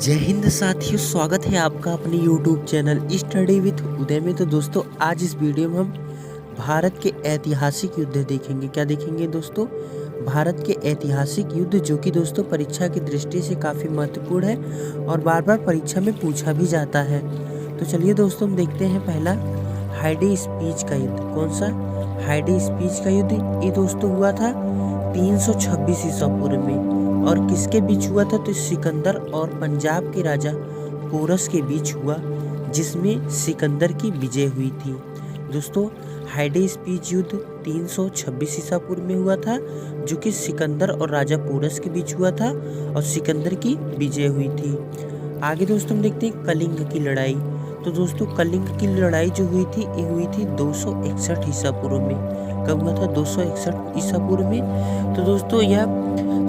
जय हिंद साथियों, स्वागत है आपका अपने YouTube चैनल स्टडी विथ उदय में। तो दोस्तों, आज इस वीडियो में हम भारत के ऐतिहासिक युद्ध देखेंगे। क्या देखेंगे दोस्तों? भारत के ऐतिहासिक युद्ध, जो कि दोस्तों परीक्षा की दृष्टि से काफ़ी महत्वपूर्ण है और बार बार परीक्षा में पूछा भी जाता है। तो चलिए दोस्तों, हम देखते हैं पहला हाइडे स्पीच का युद्ध। कौन सा? हाइडे स्पीच का युद्ध। ये दोस्तों हुआ था 326 ईसा पूर्व में। और किसके बीच हुआ था? तो सिकंदर और पंजाब के राजा पोरस के बीच हुआ, जिसमें सिकंदर की विजय हुई थी। दोस्तों, हाइडे स्पीच युद्ध 326 ईसा पूर्व में हुआ था, जो कि सिकंदर और राजा पोरस के बीच हुआ था और सिकंदर की विजय हुई थी। आगे दोस्तों हम देखते हैं कलिंग की लड़ाई। तो दोस्तों, कलिंग की लड़ाई जो हुई थी, ये हुई थी 261 ईसा पूर्व में। कब हुआ था? 261 ईसा पूर्व में। तो दोस्तों, यह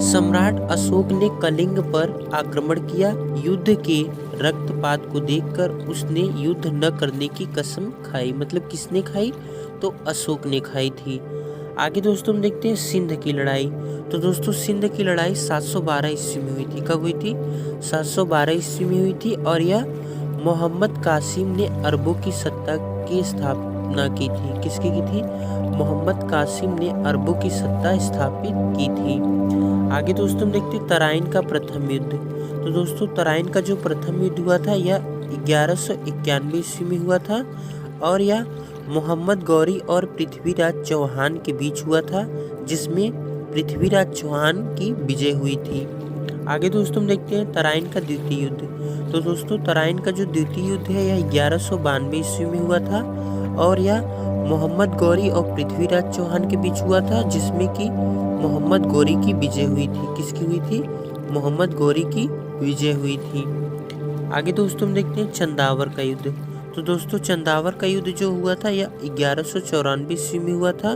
सम्राट अशोक ने कलिंग पर आक्रमण किया। युद्ध के रक्तपात को देखकर उसने युद्ध न करने की कसम खाई। मतलब किसने खाई? तो अशोक ने खाई थी। आगे दोस्तों हम देखते हैं सिंध की लड़ाई। तो दोस्तों, सिंध की लड़ाई 712 ईस्वी में हुई थी। कब हुई थी? 712 ईस्वी में हुई थी। और यह मोहम्मद कासिम ने अरबों की सत्ता की स्थापना की थी। किसकी की थी? मोहम्मद कासिम ने अरबों की सत्ता स्थापित की थी। आगे दोस्तों हम देखते हैं तराइन का प्रथम युद्ध। तो दोस्तों, तराइन का जो प्रथम युद्ध हुआ था, यह 1191 ईस्वी में हुआ था और यह मोहम्मद गौरी और पृथ्वीराज चौहान के बीच हुआ था, जिसमें पृथ्वीराज चौहान की विजय हुई थी। आगे दोस्तों हम देखते हैं तराइन का द्वितीय युद्ध। तो दोस्तों, तराइन का जो द्वितीय युद्ध है, यह 1192 ईस्वी में हुआ था और यह मोहम्मद गौरी और पृथ्वीराज चौहान के बीच हुआ था, जिसमें कि मोहम्मद गौरी की विजय हुई थी। किसकी हुई थी? मोहम्मद गौरी की विजय हुई थी। आगे दोस्तों हम देखते हैं चंदावर का युद्ध। तो दोस्तों, चंदावर का युद्ध जो हुआ था, यह 1194 ईस्वी में हुआ था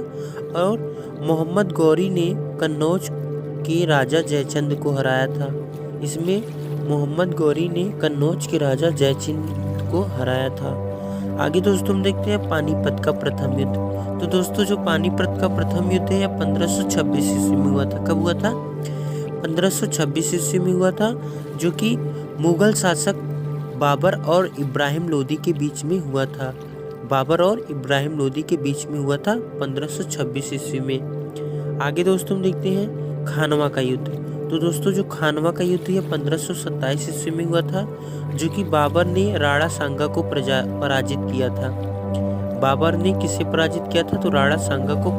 और मोहम्मद गौरी ने कन्नौज के राजा जयचंद को हराया था। इसमें मोहम्मद गौरी ने कन्नौज के राजा जयचंद को हराया था। आगे दोस्तों हम देखते हैं पानीपत का प्रथम युद्ध। तो दोस्तों, जो पानीपत का प्रथम युद्ध है, यह 1526 ईस्वी में हुआ था। कब हुआ था? 1526 ईस्वी में हुआ था, जो कि मुगल शासक बाबर और इब्राहिम लोदी के बीच में हुआ था। बाबर और इब्राहिम लोदी के बीच में हुआ था 1526 ईस्वी में। आगे दोस्तों हम देखते हैं खानवा का युद्ध। तो दोस्तों, जो खानवा का युद्ध है 1527 ईस्वी में हुआ था, जो कि बाबर ने राणा सांगा को पराजित किया था। बाबर ने किसे पराजित किया था? तो राणा सांगा को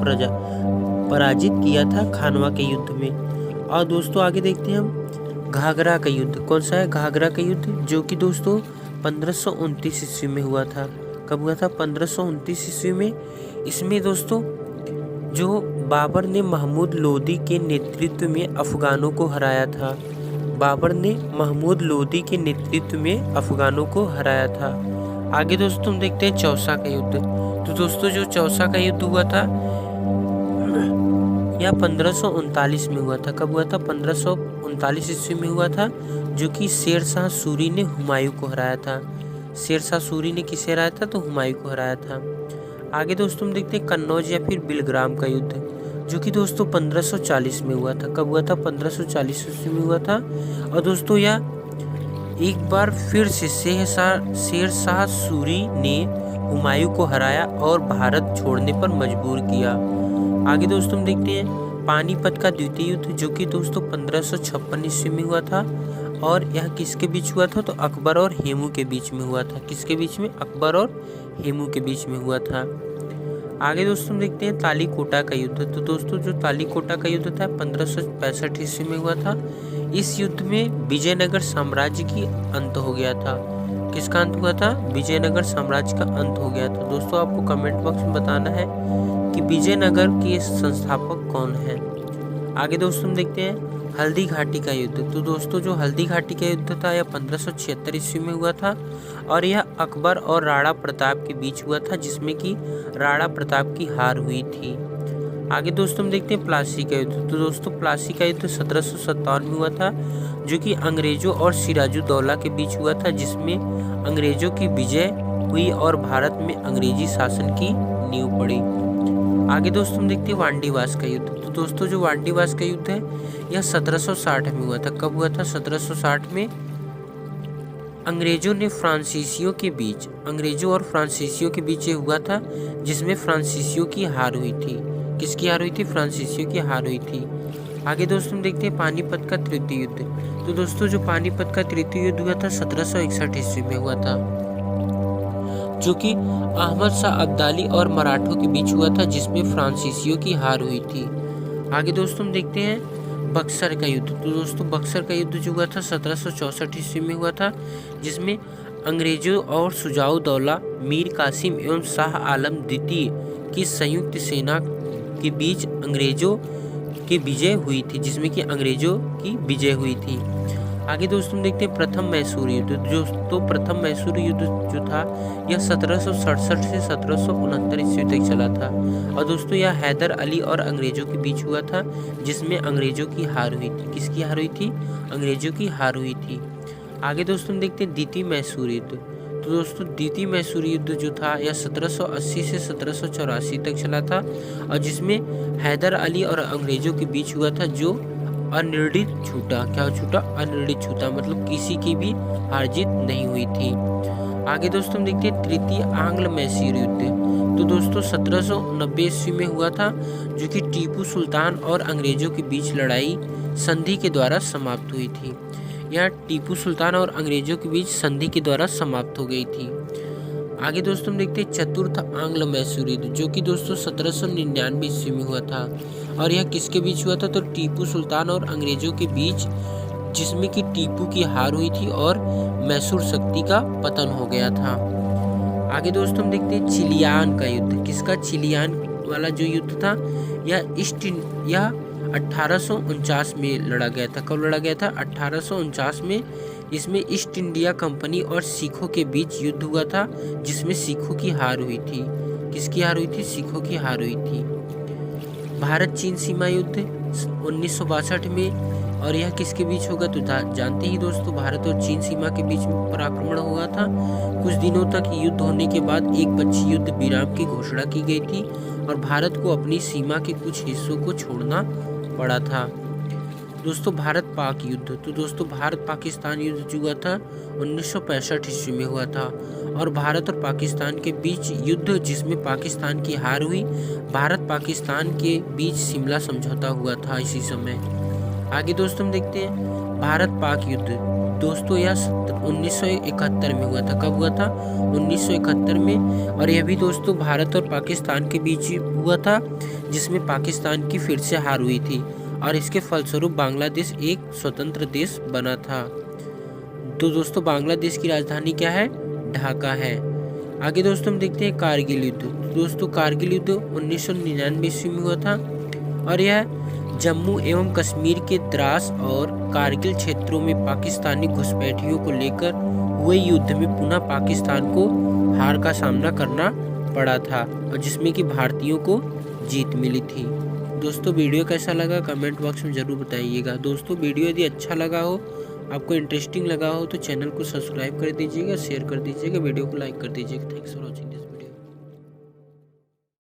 पराजित किया था खानवा के युद्ध में। और दोस्तों, आगे देखते हैं हम घाघरा का युद्ध। कौन सा है? घाघरा का युद्ध, जो कि दोस्तों 1529 ईस्वी में हुआ था। कब हुआ था? 1529 ईस्वी में। इसमें दोस्तों, जो बाबर ने महमूद लोदी के नेतृत्व में अफगानों को हराया था। बाबर ने महमूद लोदी के नेतृत्व में अफगानों को हराया था। आगे दोस्तों हम देखते हैं चौसा का युद्ध। तो दोस्तों, जो चौसा का युद्ध हुआ था, यह 1539 में हुआ था। कब हुआ था? 1539 ईस्वी में हुआ था, जो कि शेर शाह सूरी ने हुमायूं को हराया था। शेर शाह सूरी ने किसे हराया था? तो हुमायूं को हराया था। आगे दोस्तों हम देखते हैं कन्नौज या फिर बिलग्राम का युद्ध, जो कि दोस्तों 1540 में हुआ था। कब हुआ था? 1540 ईस्वी में हुआ था। और दोस्तों, यह एक बार फिर से शेर शाह सूरी ने हुमायूं को हराया और भारत छोड़ने पर मजबूर किया। आगे दोस्तों हम देखते हैं पानीपत का द्वितीय युद्ध, जो कि दोस्तों 1556 ईस्वी में हुआ था और यह किसके बीच हुआ था? तो अकबर और हेमू के बीच में हुआ था। किसके बीच में? अकबर और हेमू के बीच में हुआ था। आगे दोस्तों हम देखते हैं तालीकोटा का युद्ध। तो दोस्तों, जो तालीकोटा का युद्ध था 1565 ईस्वी में हुआ था। इस युद्ध में विजयनगर साम्राज्य की अंत हो गया था। किसका अंत हुआ था? विजयनगर साम्राज्य का अंत हो गया था। दोस्तों, आपको कमेंट बॉक्स में बताना है कि विजयनगर के संस्थापक कौन है। आगे दोस्तों हम देखते हैं हल्दी घाटी का युद्ध। तो दोस्तों, जो हल्दी घाटी का युद्ध था, यह 1576 ईस्वी में हुआ था और यह अकबर और राणा प्रताप के बीच हुआ था, जिसमें कि राणा प्रताप की हार हुई थी। आगे दोस्तों हम देखते हैं प्लासी का युद्ध। तो दोस्तों, प्लासी का युद्ध 1757 में हुआ था, जो कि अंग्रेजों और सिराजुद्दौला के बीच हुआ था, जिसमें अंग्रेजों की विजय हुई और भारत में अंग्रेजी शासन की नींव पड़ी। आगे दोस्तों हम देखते हैं वांडीवास का युद्ध। तो दोस्तों, जो वांडीवास का युद्ध है, यह 1760 में हुआ था। कब हुआ था? 1760 में। अंग्रेजों और फ्रांसीसियों के बीच ये हुआ था, जिसमें फ्रांसीसियों की हार हुई थी। किसकी हार हुई थी? फ्रांसीसियों की हार हुई थी। आगे दोस्तों देखते हैं पानीपत का तृतीय युद्ध। तो दोस्तों जो पानीपत का तृतीय युद्ध हुआ था 1761 ईस्वी में हुआ था, जो कि अहमद शाह अब्दाली और मराठों के बीच हुआ था, जिसमें फ्रांसीसियों की हार हुई थी। आगे दोस्तों देखते हैं बक्सर का युद्ध। तो दोस्तों बक्सर का युद्ध जो हुआ था 1764 ईस्वी में हुआ था, जिसमें अंग्रेजों और शुजाउद्दौला मीर कासिम एवं शाह आलम द्वितीय की संयुक्त सेना के बीच अंग्रेजों की विजय हुई थी, जिसमें कि अंग्रेजों की विजय हुई थी। आगे दोस्तों देखते हैं प्रथम मैसूर युद्ध। तो प्रथम मैसूर युद्ध जो था यह 1767 से 1769 ईस्वी तक चला था, और दोस्तों यह हैदर अली और अंग्रेजों के बीच हुआ था, जिसमें अंग्रेजों की हार हुई थी। किसकी हार हुई थी? अंग्रेजों की हार हुई थी। आगे दोस्तों देखते हैं द्वितीय मैसूर युद्ध। तो दोस्तों द्वितीय मैसूर युद्ध जो था यह 1780 से 1784 तक चला था, और जिसमें हैदर अली और अंग्रेजों के बीच हुआ था, जो अनिर्णित छूटा। क्या छूटा? अनिर्णित छूटा, मतलब किसी की भी हार जीत नहीं हुई थी। आगे दोस्तों देखते हैं तृतीय आंग्ल मैसूर युद्ध। तो दोस्तों 1790 ईस्वी में हुआ था, जो कि टीपू सुल्तान और अंग्रेजों के बीच लड़ाई संधि के द्वारा समाप्त हुई थी। यह टीपू सुल्तान और अंग्रेजों के बीच संधि के द्वारा समाप्त हो गई थी। आगे दोस्तों देखते हैं चतुर्थ आंग्ल मैसूर युद्ध, जो कि दोस्तों 1799 ईस्वी में हुआ था, और यह किसके बीच हुआ था? तो टीपू सुल्तान और अंग्रेजों के बीच, जिसमें कि टीपू की हार हुई थी और मैसूर शक्ति का पतन हो गया था। आगे दोस्तों देखते हैं चिलियान का युद्ध। किसका? चिलियान वाला जो युद्ध था यह 1849 में लड़ा गया था। कब लड़ा गया था? 1849 में। इसमें ईस्ट इंडिया कंपनी और सिखों के बीच युद्ध हुआ था, जिसमें सिखों की हार हुई थी। किसकी हार हुई थी? सिखों की हार हुई थी। भारत चीन सीमा युद्ध 1962 में, और यह किसके बीच होगा? तो जानते ही दोस्तों, भारत और चीन सीमा के बीच में पर आक्रमण हुआ था। कुछ दिनों तक युद्ध होने के बाद एक पक्षी युद्ध विराम की घोषणा की गई थी, और भारत को अपनी सीमा के कुछ हिस्सों को छोड़ना पड़ा था। दोस्तों भारत पाक युद्ध। तो दोस्तों भारत पाकिस्तान युद्ध जो हुआ था 1965 ईस्वी में हुआ था, और भारत और पाकिस्तान के बीच युद्ध, जिसमें पाकिस्तान की हार हुई। भारत पाकिस्तान के बीच शिमला समझौता हुआ था इसी समय। आगे दोस्तों देखते हैं भारत पाक युद्ध। दोस्तों यह 1971 में हुआ था। कब हुआ था? 1971 में, और यह भी दोस्तों भारत और पाकिस्तान के बीच हुआ था, जिसमें पाकिस्तान की फिर से हार हुई थी, और इसके फलस्वरूप बांग्लादेश एक स्वतंत्र देश बना था। तो दोस्तों बांग्लादेश की राजधानी क्या है? ढाका है। आगे दोस्तों हम देखते हैं कारगिल युद्ध। दोस्तों कारगिल युद्ध 1999 ईस्वी में हुआ था, और यह जम्मू एवं कश्मीर के द्रास और कारगिल क्षेत्रों में पाकिस्तानी घुसपैठियों को लेकर हुए युद्ध में पुनः पाकिस्तान को हार का सामना करना पड़ा था, और जिसमें कि भारतीयों को जीत मिली थी। दोस्तों वीडियो कैसा लगा कमेंट बॉक्स में ज़रूर बताइएगा। दोस्तों वीडियो यदि अच्छा लगा हो, आपको इंटरेस्टिंग लगा हो, तो चैनल को सब्सक्राइब कर दीजिएगा, शेयर कर दीजिएगा, वीडियो को लाइक कर दीजिएगा। Thanks for watching.